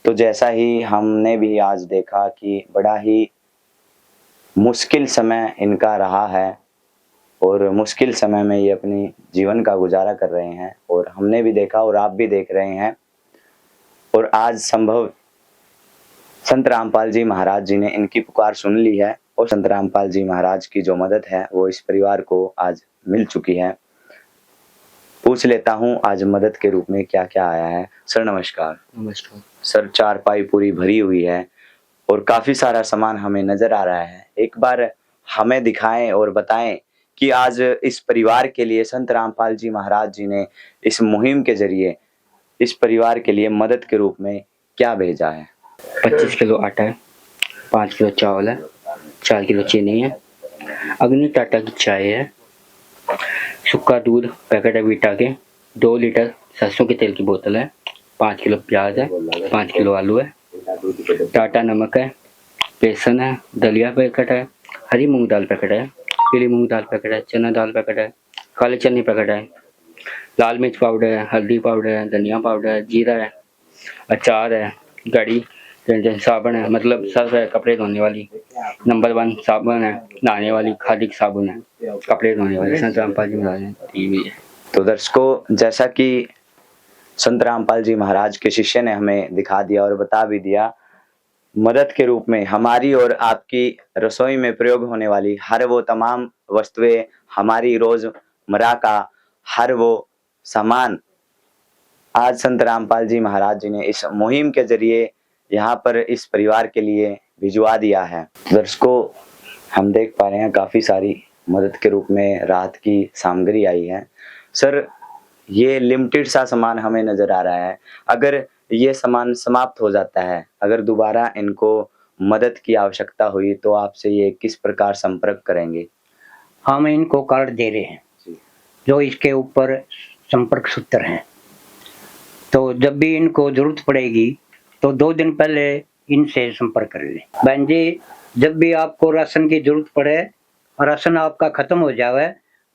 तो जैसा ही हमने भी आज देखा कि बड़ा ही मुश्किल समय इनका रहा है और मुश्किल समय में ये अपनी जीवन का गुजारा कर रहे हैं, और हमने भी देखा और आप भी देख रहे हैं। और आज संभव संत रामपाल जी महाराज जी ने इनकी पुकार सुन ली है और संत रामपाल जी महाराज की जो मदद है वो इस परिवार को आज मिल चुकी है। पूछ लेता हूँ आज मदद के रूप में क्या क्या आया है। सर नमस्कार। नमस्कार सर, चारपाई पूरी भरी हुई है और काफी सारा सामान हमें नजर आ रहा है। एक बार हमें दिखाएं और बताएं कि आज इस परिवार के लिए संत रामपाल जी महाराज जी ने इस मुहिम के जरिए इस परिवार के लिए मदद के रूप में क्या भेजा है। 25 किलो आटा है, 5 किलो चावल है, 4 किलो चीनी है, अग्नि टाटा की चाय है, सूखा दूध पैकेट है वीटा के, 2 लीटर सरसों के तेल की बोतल है, 5 किलो प्याज है, 5 किलो आलू है, टाटा नमक है, बेसन है, दलिया पैकेट है, हरी मूंग दाल पैकेट है, पीली मूंग दाल पैकेट है, चना दाल पैकेट है, काले चने पैकेट है, लाल मिर्च पाउडर है, हल्दी पाउडर है, धनिया पाउडर है, जीरा है, अचार है, गड़ी, साबुन है, मतलब सर्फ है, कपड़े धोने वाली, नंबर 1 साबुन है, नहाने वाली, खादी साबुन है, कपड़े धोने वाली, संत रामपाल जी महाराज टीवी है। तो दर्शकों, जैसा कि संत रामपाल जी महाराज के शिष्य ने हमें दिखा दिया और बता भी दिया, मदद के रूप में हमारी और आपकी रसोई में प्रयोग होने वाली हर वो तमाम वस्तुएं, हमारी रोजमर्रा का हर वो सामान आज संत रामपाल जी महाराज जी ने इस मुहिम के जरिए यहाँ पर इस परिवार के लिए भिजवा दिया है। दर्शकों, हम देख पा रहे हैं काफी सारी मदद के रूप में राहत की सामग्री आई है। सर, ये लिमिटेड सा सामान हमें नजर आ रहा है, अगर ये सामान समाप्त हो जाता है, अगर दोबारा इनको मदद की आवश्यकता हुई तो आपसे ये किस प्रकार संपर्क करेंगे? हम इनको कार्ड दे रहे हैं जो इसके ऊपर संपर्क सूत्र हैं, तो जब भी इनको जरूरत पड़ेगी तो 2 दिन पहले इनसे संपर्क कर लें। बहन जी, जब भी आपको राशन की जरूरत पड़े और राशन आपका खत्म हो जाए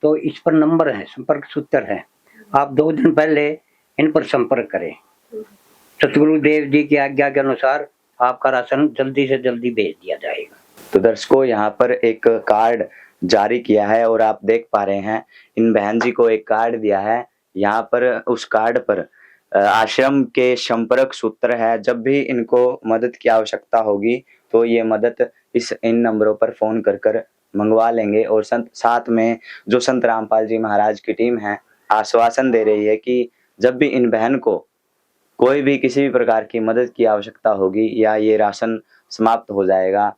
तो इस पर नंबर है, संपर्क सूत्र है, आप 2 दिन पहले इन पर संपर्क करें। सतगुरु देव जी की आज्ञा के अनुसार आपका राशन जल्दी से जल्दी भेज दिया जाएगा। तो दर्शकों, यहाँ पर एक कार्ड जारी किया है और आप देख पा रहे हैं इन बहन जी को एक कार्ड दिया है। यहाँ पर उस कार्ड पर आश्रम के संपर्क सूत्र है, जब भी इनको मदद की आवश्यकता होगी तो ये मदद इन नंबरों पर फ़ोन कर मंगवा लेंगे। और साथ में जो संत रामपाल जी महाराज की टीम है आश्वासन दे रही है कि जब भी इन बहन को कोई भी किसी भी प्रकार की मदद की आवश्यकता होगी या ये राशन समाप्त हो जाएगा,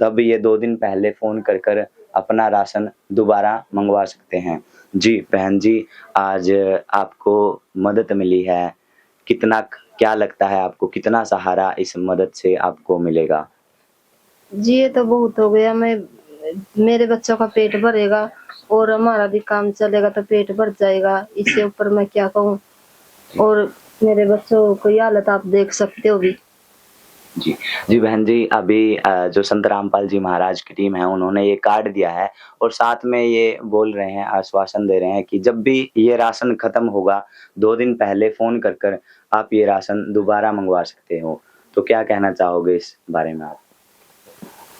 तब ये 2 दिन पहले फ़ोन कर अपना राशन दोबारा मंगवा सकते हैं। जी बहन जी, आज आपको मदद मिली है, कितना क्या लगता है आपको, कितना सहारा इस मदद से आपको मिलेगा? जी ये तो बहुत हो गया। मेरे बच्चों का पेट भरेगा और हमारा भी काम चलेगा तो पेट भर जाएगा। इससे ऊपर मैं क्या कहूँ। और मेरे बच्चों की हालत आप देख सकते हो भी। जी बहन जी, अभी जो संत रामपाल जी महाराज की टीम है उन्होंने ये कार्ड दिया है और साथ में ये बोल रहे हैं, आश्वासन दे रहे हैं कि जब भी ये राशन खत्म होगा 2 दिन पहले फ़ोन कर आप ये राशन दोबारा मंगवा सकते हो। तो क्या कहना चाहोगे इस बारे में आप?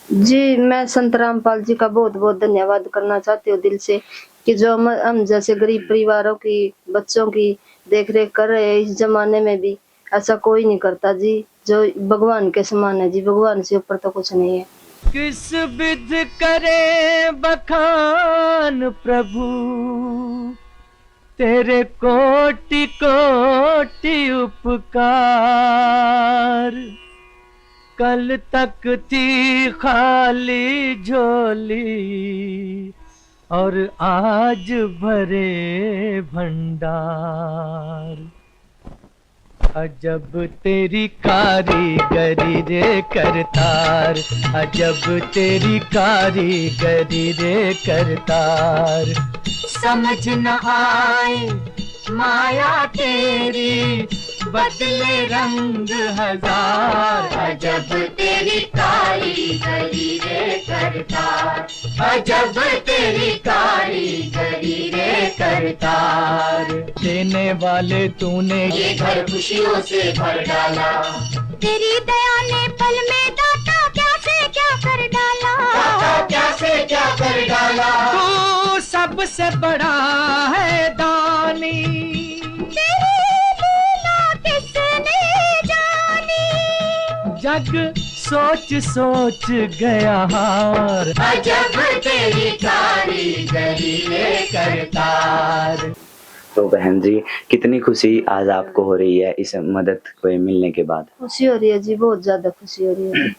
जी मैं संत रामपाल जी का बहुत बहुत धन्यवाद करना चाहती हूँ दिल से कि जो हम जैसे गरीब परिवारों की बच्चों की देख रेख कर रहे हैं। इस जमाने में भी ऐसा कोई नहीं करता जी, जो भगवान के समान है जी। भगवान से ऊपर तो कुछ नहीं है। किस विध करे बखान प्रभु, तेरे कोटि कोटि उपकार। कल तक थी खाली झोली और आज भरे भंडार। अजब तेरी कारीगरी रे करतार, अजब तेरी कारीगरी रे करतार। समझ न आए माया तेरी, बदले रंग हजार। अजब तेरी कारीगरी रे करतार, अजब तेरी कारीगरी रे करतार। देने वाले तूने ये घर खुशियों से भर डाला, तेरी दया ने पल में दाता क्या से क्या कर डाला, दाता क्या से क्या कर डाला। तू सबसे बड़ा है दानी, जग सोच सोच गया हार। अजब तेरी कारीगरी रे करतार। तो बहन जी, कितनी खुशी आज आपको हो रही है इस मदद को मिलने के बाद? खुशी हो रही है जी, बहुत ज्यादा खुशी हो रही है।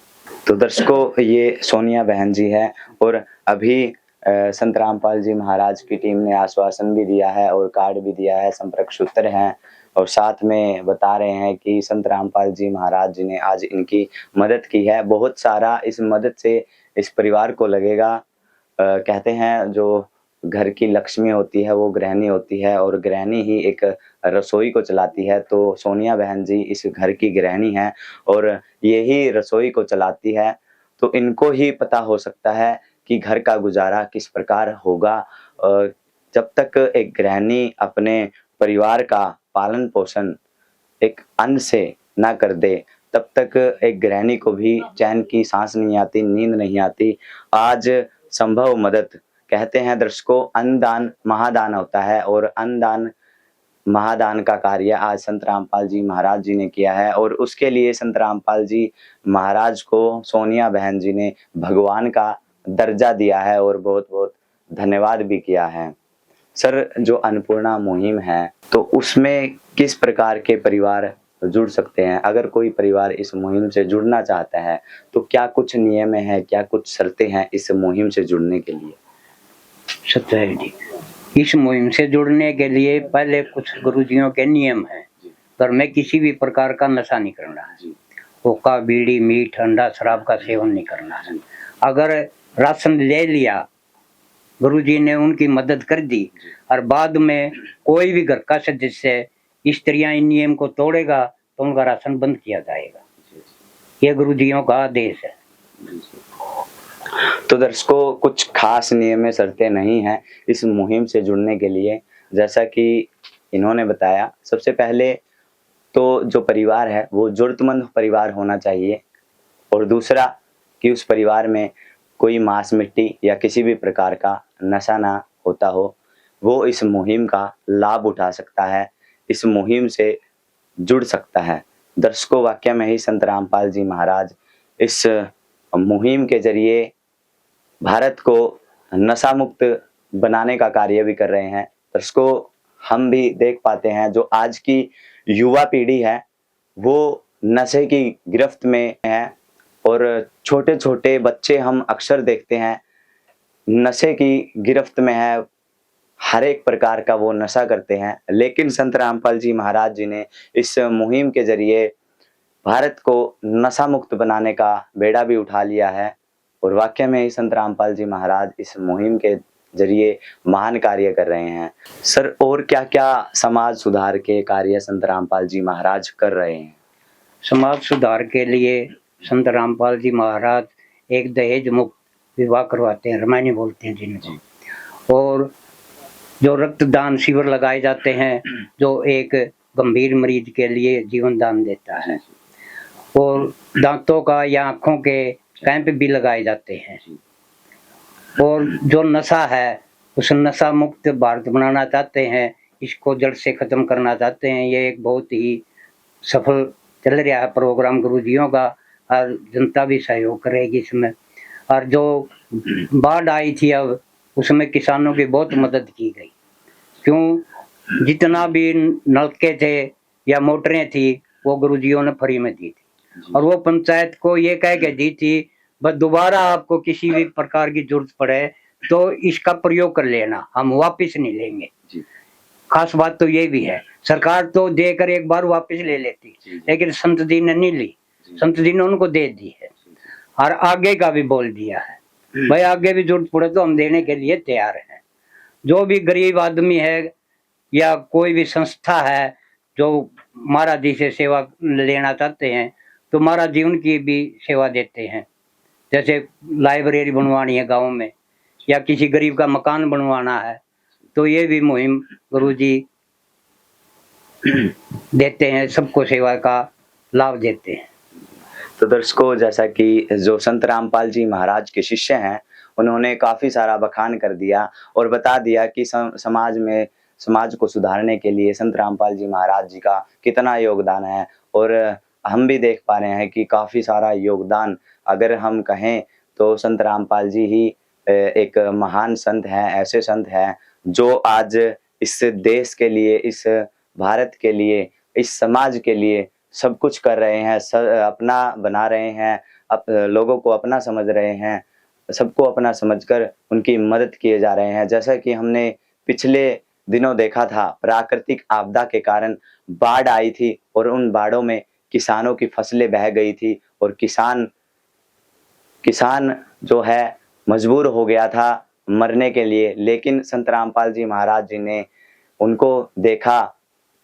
तो दर्शकों, ये सोनिया बहन जी है और अभी संत रामपाल जी महाराज की टीम ने आश्वासन भी दिया है और कार्ड भी दिया है, संपर्क सूत्र हैं और साथ में बता रहे हैं कि संत रामपाल जी महाराज जी ने आज इनकी मदद की है। बहुत सारा इस मदद से इस परिवार को लगेगा। कहते हैं जो घर की लक्ष्मी होती है वो गृहिणी होती है और गृहिणी ही एक रसोई को चलाती है। तो सोनिया बहन जी इस घर की गृहिणी है और यही रसोई को चलाती है, तो इनको ही पता हो सकता है कि घर का गुजारा किस प्रकार होगा। जब तक एक गृहिणी अपने परिवार का पालन पोषण एक अन्न से ना कर दे, तब तक एक गृहिणी को भी चैन की सांस नहीं आती, नींद नहीं आती। आज संभव मदद, कहते हैं दर्शकों, अन्नदान महादान होता है और अन्नदान महादान का कार्य आज संत रामपाल जी महाराज जी ने किया है और उसके लिए संत रामपाल जी महाराज को सोनिया बहन जी ने भगवान का दर्जा दिया है और बहुत बहुत धन्यवाद भी किया है। सर, जो अन्नपूर्णा मुहिम है तो उसमें किस प्रकार के परिवार जुड़ सकते हैं? अगर कोई परिवार इस मुहिम से जुड़ना चाहता है तो क्या कुछ नियम है, क्या कुछ शर्तें हैं इस मुहिम से जुड़ने के लिए? सत्य है जी, इस मुहिम से जुड़ने के लिए पहले कुछ गुरुजियों के नियम हैं। घर में किसी भी प्रकार का नशा नहीं करना है, हुक्का, बीड़ी, मीठ, अंडा, शराब का सेवन नहीं करना है। अगर राशन ले लिया, गुरुजी ने उनकी मदद कर दी और बाद में कोई भी घर का सदस्य स्त्रियां इन नियम को तोड़ेगा तो उनका राशन बंद किया जाएगा। ये गुरुजियों का आदेश है। तो दर्शकों, कुछ खास नियम शर्तें नहीं हैं इस मुहिम से जुड़ने के लिए। जैसा कि इन्होंने बताया, सबसे पहले तो जो परिवार है वो जरूरतमंद परिवार होना चाहिए और दूसरा कि उस परिवार में कोई मांस मिट्टी या किसी भी प्रकार का नशा ना होता हो, वो इस मुहिम का लाभ उठा सकता है, इस मुहिम से जुड़ सकता है। दर्शकों, वाकई में ही संत रामपाल जी महाराज इस मुहिम के जरिए भारत को नशा मुक्त बनाने का कार्य भी कर रहे हैं। दर्शकों, हम भी देख पाते हैं जो आज की युवा पीढ़ी है वो नशे की गिरफ्त में है और छोटे छोटे बच्चे हम अक्सर देखते हैं नशे की गिरफ्त में है, हर एक प्रकार का वो नशा करते हैं। लेकिन संत रामपाल जी महाराज जी ने इस मुहिम के जरिए भारत को नशा मुक्त बनाने का बेड़ा भी उठा लिया है और वाकई में ही संत रामपाल जी महाराज इस मुहिम के जरिए महान कार्य कर रहे हैं। सर, और क्या क्या समाज सुधार के कार्य संत रामपाल जी महाराज कर रहे हैं? समाज सुधार के लिए संत रामपाल जी महाराज एक दहेज मुक्त विवाह करवाते हैं, रामायणी बोलते हैं जिनको, और जो रक्तदान शिविर लगाए जाते हैं जो एक गंभीर मरीज के लिए जीवन दान देता है, और दांतों का या आँखों के कैंप भी लगाए जाते हैं। और जो नशा है उस नशा मुक्त भारत बनाना चाहते हैं, इसको जड़ से ख़त्म करना चाहते हैं। ये एक बहुत ही सफल चल रहा है प्रोग्राम गुरुजियों का, और जनता भी सहयोग करेगी इसमें। और जो बाढ़ आई थी अब उसमें किसानों की बहुत मदद की गई, क्यों जितना भी नलके थे या मोटरें थी वो गुरुजियों ने फ्री में दी थी, और वो पंचायत को ये कह के दी थी बस दोबारा आपको किसी भी प्रकार की जरूरत पड़े तो इसका प्रयोग कर लेना, हम वापस नहीं लेंगे। खास बात तो ये भी है, सरकार तो देकर एक बार वापस ले लेती, लेकिन संत जी ने नहीं ली, संत जी ने उनको दे दी है और आगे का भी बोल दिया है भाई आगे भी जरूरत पड़े तो हम देने के लिए तैयार हैं। जो भी गरीब आदमी है या कोई भी संस्था है जो महाराज जी से सेवा लेना चाहते हैं तो महाराज जी उनकी भी सेवा देते हैं। जैसे लाइब्रेरी बनवानी है गांव में या किसी गरीब का मकान बनवाना है तो ये भी मुहिम गुरुजी देते हैं, सबको सेवा का लाभ देते हैं। तो दर्शकों, जैसा कि जो संत रामपाल जी महाराज के शिष्य हैं उन्होंने काफ़ी सारा बखान कर दिया और बता दिया कि समाज को सुधारने के लिए संत रामपाल जी महाराज जी का कितना योगदान है। और हम भी देख पा रहे हैं कि काफ़ी सारा योगदान अगर हम कहें तो संत रामपाल जी ही एक महान संत हैं, ऐसे संत हैं जो आज इस देश के लिए, इस भारत के लिए, इस समाज के लिए सब कुछ कर रहे हैं, अपना बना रहे हैं, लोगों को अपना समझ रहे हैं, सबको अपना समझकर उनकी मदद किए जा रहे हैं। जैसा कि हमने पिछले दिनों देखा था, प्राकृतिक आपदा के कारण बाढ़ आई थी और उन बाढ़ों में किसानों की फसलें बह गई थी और किसान जो है मजबूर हो गया था मरने के लिए, लेकिन संत रामपाल जी महाराज जी ने उनको देखा।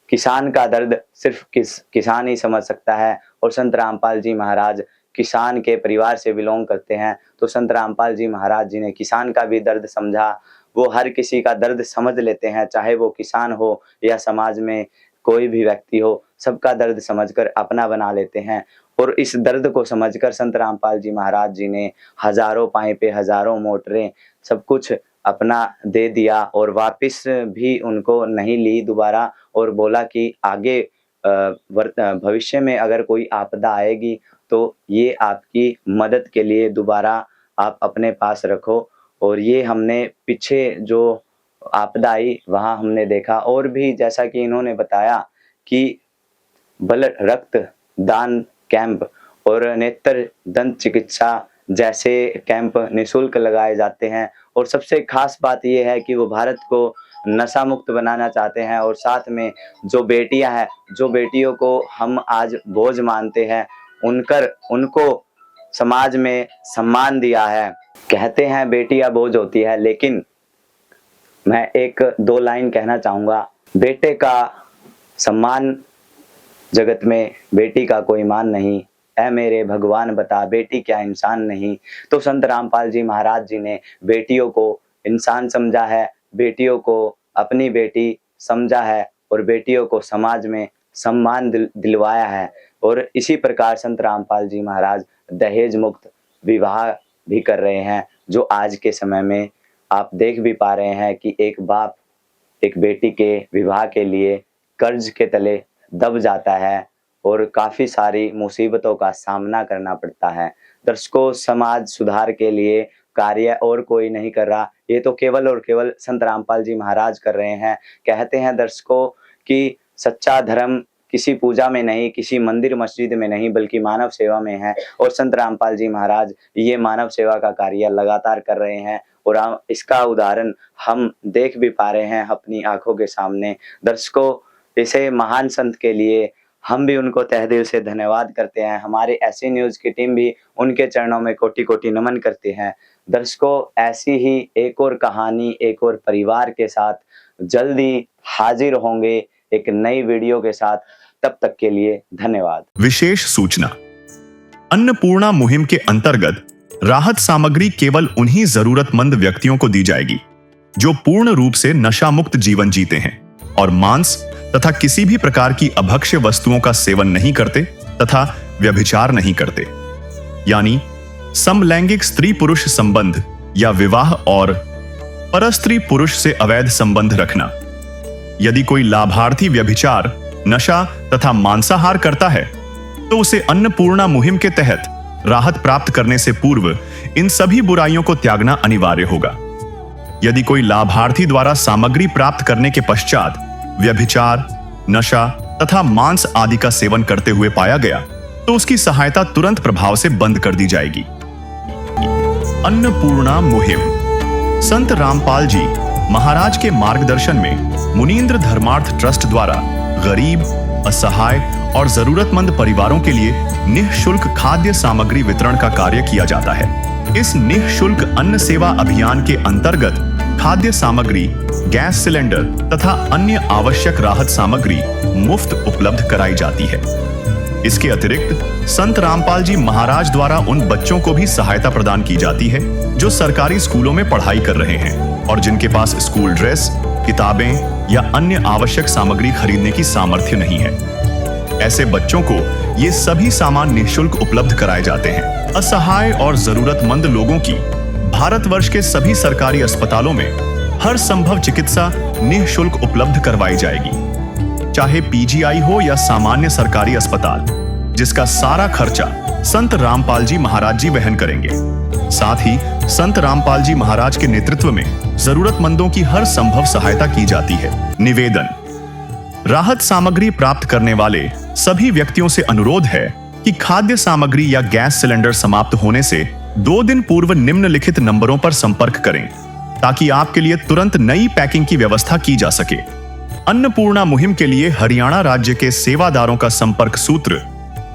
किसान का दर्द सिर्फ किसान ही समझ सकता है और संत रामपाल जी महाराज किसान के परिवार से बिलोंग करते हैं, तो संत रामपाल जी महाराज जी ने किसान का भी दर्द समझा। वो हर किसी का दर्द समझ लेते हैं, चाहे वो किसान हो या समाज में कोई भी व्यक्ति हो, सबका दर्द समझकर अपना बना लेते हैं। और इस दर्द को समझकर संत रामपाल जी महाराज जी ने हजारों पाइपें, हजारों मोटरें, सब कुछ अपना दे दिया और वापस भी उनको नहीं ली दोबारा, और बोला कि आगे भविष्य में अगर कोई आपदा आएगी तो ये आपकी मदद के लिए दोबारा आप अपने पास रखो। और ये हमने पीछे जो आपदा आई वहाँ हमने देखा। और भी जैसा कि इन्होंने बताया कि रक्त दान कैंप और नेत्र दंत चिकित्सा जैसे कैंप निःशुल्क लगाए जाते हैं। और सबसे खास बात यह है कि वो भारत को नशा मुक्त बनाना चाहते हैं और साथ में जो बेटियां हैं, जो बेटियों को हम आज बोझ मानते हैं, उनको समाज में सम्मान दिया है। कहते हैं बेटियां बोझ होती है, लेकिन मैं एक दो लाइन कहना चाहूँगा। बेटे का सम्मान जगत में, बेटी का कोई मान नहीं, ऐ मेरे भगवान बता बेटी क्या इंसान नहीं। तो संत रामपाल जी महाराज जी ने बेटियों को इंसान समझा है, बेटियों को अपनी बेटी समझा है और बेटियों को समाज में सम्मान दिलवाया है। और इसी प्रकार संत रामपाल जी महाराज दहेज मुक्त विवाह भी कर रहे हैं, जो आज के समय में आप देख भी पा रहे हैं कि एक बाप एक बेटी के विवाह के लिए कर्ज के तले दब जाता है और काफ़ी सारी मुसीबतों का सामना करना पड़ता है। दर्शकों, समाज सुधार के लिए कार्य और कोई नहीं कर रहा, ये तो केवल और केवल संत रामपाल जी महाराज कर रहे हैं। कहते हैं दर्शकों कि सच्चा धर्म किसी पूजा में नहीं, किसी मंदिर मस्जिद में नहीं, बल्कि मानव सेवा में है। और संत रामपाल जी महाराज ये मानव सेवा का कार्य लगातार कर रहे हैं और इसका उदाहरण हम देख भी पा रहे हैं अपनी आंखों के सामने। दर्शकों, इसे महान संत के लिए हम भी उनको तहे दिल से धन्यवाद करते हैं। हमारे ऐसी न्यूज़ की टीम भी उनके चरणों में कोटि कोटि नमन करते हैं। दर्शकों, ऐसी ही एक और कहानी, एक और परिवार के साथ जल्दी हाजिर होंगे एक नई वीडियो के साथ। तब तक के लिए धन्यवाद। विशेष सूचना, अन्नपूर्णा मुहिम के अंतर्गत राहत सामग्री केवल उन्हीं जरूरतमंद व्यक्तियों को दी जाएगी जो पूर्ण रूप से नशा मुक्त जीवन जीते हैं और मांस तथा किसी भी प्रकार की अभक्ष्य वस्तुओं का सेवन नहीं करते तथा व्यभिचार नहीं करते, यानी समलैंगिक स्त्री पुरुष संबंध या विवाह और परस्त्री पुरुष से अवैध संबंध रखना। यदि कोई लाभार्थी व्यभिचार, नशा तथा मांसाहार करता है तो उसे अन्नपूर्णा मुहिम के तहत राहत प्राप्त करने से पूर्व इन सभी बुराइयों को त्यागना अनिवार्य होगा। यदि कोई लाभार्थी द्वारा सामग्री प्राप्त करने के पश्चात व्यभिचार, नशा तथा मांस आदि का सेवन करते हुए पाया गया तो उसकी सहायता तुरंत प्रभाव से बंद कर दी जाएगी। अन्नपूर्णा मुहिम संत रामपाल जी महाराज के मार्गदर्शन में मुनींद्र धर्मार्थ ट्रस्ट द्वारा गरीब, असहाय और जरूरतमंद परिवारों के लिए निःशुल्क खाद्य सामग्री वितरण का कार्य किया जाता है। इस निःशुल्क अन्न सेवा अभियान के अंतर्गत खाद्य सामग्री, गैस सिलेंडर तथा अन्य आवश्यक राहत सामग्री मुफ्त उपलब्ध कराई जाती है। इसके अतिरिक्त संत रामपाल जी महाराज द्वारा उन बच्चों को भी सहायता प्रदान की जाती है जो सरकारी स्कूलों में पढ़ाई कर रहे हैं और जिनके पास स्कूल ड्रेस, किताबें या अन्य आवश्यक सामग्री खरीदने की सामर्थ्य नहीं है। ऐसे बच्चों को ये सभी सामान निःशुल्क उपलब्ध कराए जाते हैं। असहाय और जरूरतमंद लोगों की भारतवर्ष के सभी सरकारी अस्पतालों में हर संभव चिकित्सा निःशुल्क उपलब्ध करवाई जाएगी, चाहे पीजीआई हो या सामान्य सरकारी अस्पताल, जिसका सारा खर्चा संत रामपाल जी महाराज जी वहन करेंगे। साथ ही संत रामपाल जी महाराज के नेतृत्व में जरूरतमंदों की हर संभव सहायता की जाती है। निवेदन, राहत सामग्री प्राप्त करने वाले सभी व्यक्तियों से अनुरोध है कि खाद्य सामग्री या गैस सिलेंडर समाप्त होने से 2 दिन पूर्व निम्नलिखित नंबरों पर संपर्क करें ताकि आपके लिए तुरंत नई पैकिंग की व्यवस्था की जा सके। अन्नपूर्णा मुहिम के लिए हरियाणा राज्य के सेवादारों का संपर्क सूत्र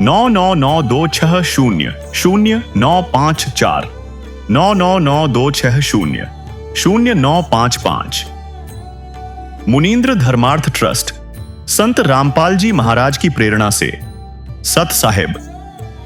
9992600954 9992600955। मुनींद्र धर्मार्थ ट्रस्ट संत रामपाल जी महाराज की प्रेरणा से सत साहिब